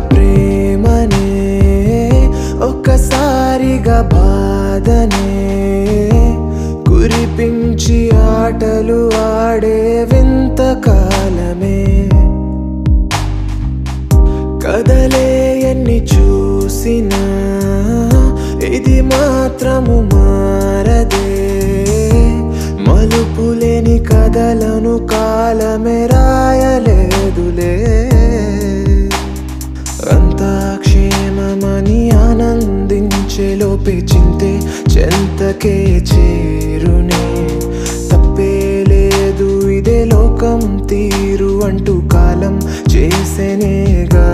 ప్రేమనే ఒక్కసారిగా బాధనే కురిపించి ఆటలు ఆడే వింత కాలమే కదలే ఎన్ని చూసినా ఇది మాత్రము మారదే మలుపులేని కథలను కాలమే రాయలేదులే అంతా క్షేమమని ఆనందించే లోపే చింతే చెంతకే చేరునే తప్పే లేదు ఇదే లోకం తీరు అంటూ కాలం చేసేనేగా